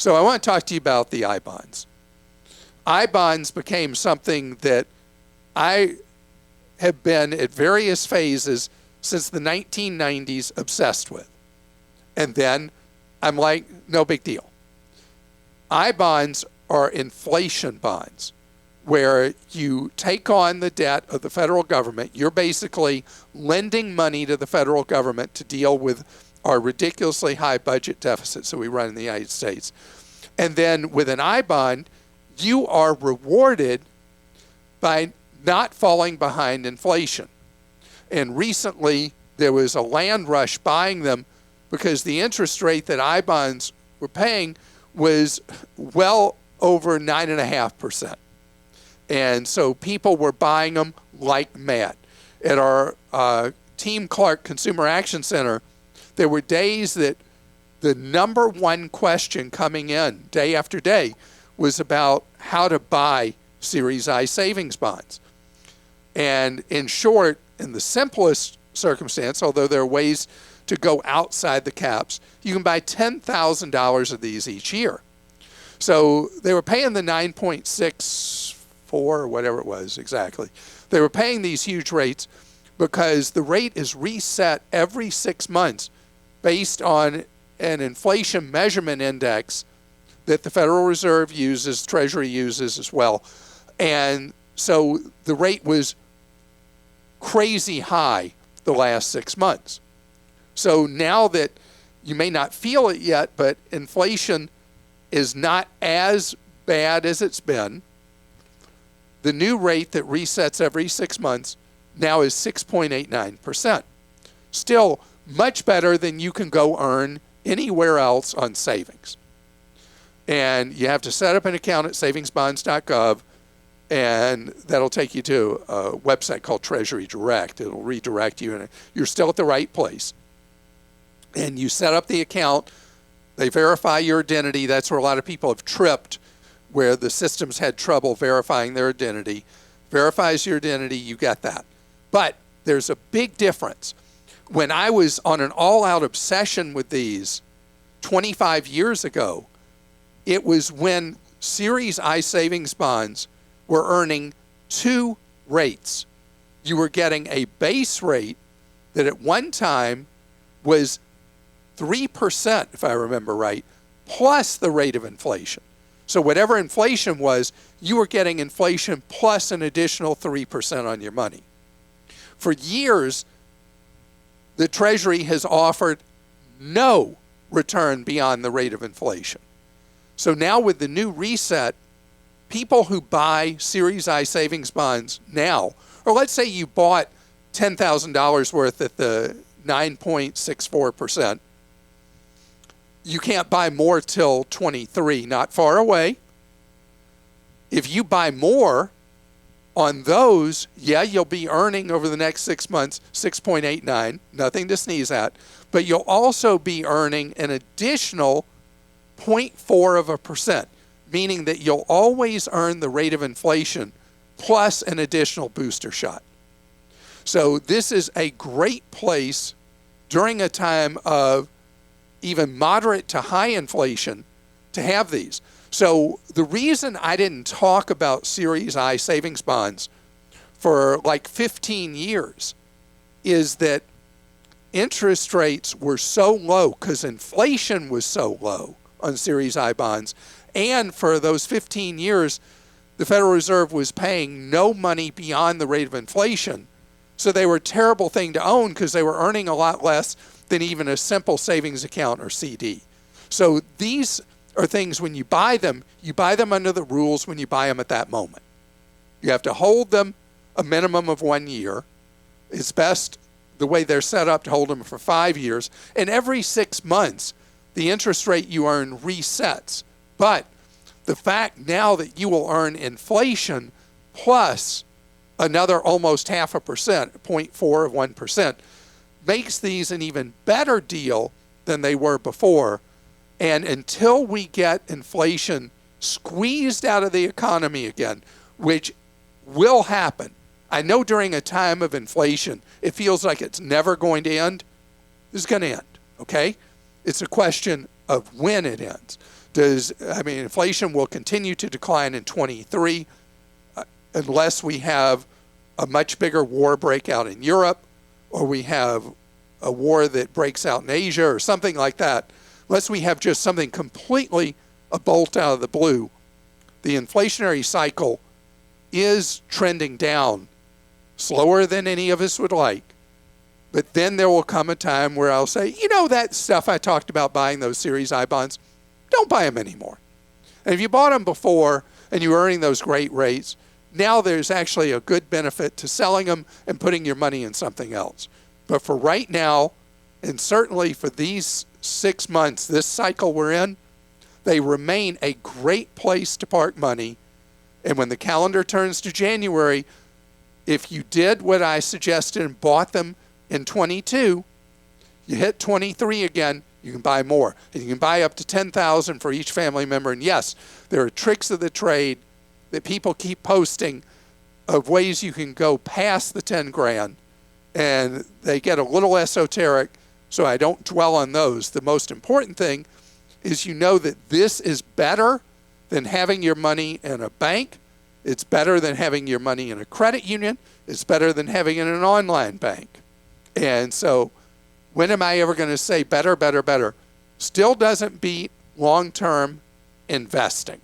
So I want to talk to you about the I-bonds. I-bonds became something that I have been at various phases since the 1990s obsessed with. And then I'm like, no big deal. I-bonds are inflation bonds, where you take on the debt of the federal government. You're basically lending money to the federal government to deal with our ridiculously high budget deficits that we run in the United States. And then with an I-bond, you are rewarded by not falling behind inflation. And recently, there was a land rush buying them because the interest rate that I-bonds were paying was well over 9.5%. And so people were buying them like mad. At our Team Clark Consumer Action Center, there were days that the number one question coming in day after day was about how to buy Series I savings bonds. And in short, in the simplest circumstance, although there are ways to go outside the caps, you can buy $10,000 of these each year. So they were paying the 9.64 or whatever it was exactly. They were paying these huge rates because the rate is reset every 6 months based on an inflation measurement index that the Federal Reserve uses, Treasury uses as well. And so the rate was crazy high the last 6 months. So now that you may not feel it yet, but inflation is not as bad as it's been, the new rate that resets every 6 months now is 6.89%. Still much better than you can go earn anywhere else on savings. And you have to set up an account at savingsbonds.gov, and that'll take you to a website called Treasury Direct. It'll redirect you, and you're still at the right place. And you set up the account. They verify your identity. That's where a lot of people have tripped, where the systems had trouble verifying their identity. Verifies your identity, you get that. But there's a big difference. When I was on an all-out obsession with these 25 years ago, it was when Series I savings bonds were earning two rates. You were getting a base rate that at one time was 3%, if I remember right, plus the rate of inflation. So whatever inflation was, you were getting inflation plus an additional 3% on your money. For years, the Treasury has offered no return beyond the rate of inflation. So now with the new reset, people who buy Series I savings bonds now, or let's say you bought $10,000 worth at the 9.64%, you can't buy more till 23, not far away. If you buy more on those, yeah, you'll be earning over the next 6 months 6.89, nothing to sneeze at, but you'll also be earning an additional 0.4%, meaning that you'll always earn the rate of inflation plus an additional booster shot. So this is a great place during a time of even moderate to high inflation to have these. So the reason I didn't talk about Series I savings bonds for like 15 years is that interest rates were so low because inflation was so low on Series I bonds. And for those 15 years, the Federal Reserve was paying no money beyond the rate of inflation. So they were a terrible thing to own because they were earning a lot less than even a simple savings account or CD. So these are things when you buy them under the rules when you buy them at that moment. You have to hold them a minimum of 1 year. It's best the way they're set up to hold them for 5 years. And every 6 months, the interest rate you earn resets. But the fact now that you will earn inflation plus another almost 0.5%, 0.4 of 1%, makes these an even better deal than they were before. And until we get inflation squeezed out of the economy again, which will happen, I know during a time of inflation, it feels like it's never going to end. It's going to end, okay? It's a question of when it ends. Inflation will continue to decline in 23 unless we have a much bigger war breakout in Europe, or we have a war that breaks out in Asia or something like that. Unless we have just something completely a bolt out of the blue, the inflationary cycle is trending down slower than any of us would like. But then there will come a time where I'll say, that stuff I talked about buying, those Series I bonds, don't buy them anymore. And if you bought them before and you were earning those great rates, now there's actually a good benefit to selling them and putting your money in something else. But for right now, and certainly for these 6 months, this cycle we're in, they remain a great place to park money. And when the calendar turns to January, if you did what I suggested and bought them in 22, you hit 23 again, you can buy more. And you can buy up to $10,000 for each family member. And yes, there are tricks of the trade that people keep posting of ways you can go past the 10 grand. And they get a little esoteric, so I don't dwell on those. The most important thing is that this is better than having your money in a bank. It's better than having your money in a credit union. It's better than having it in an online bank. And so when am I ever going to say better, better, better? Still doesn't beat long-term investing.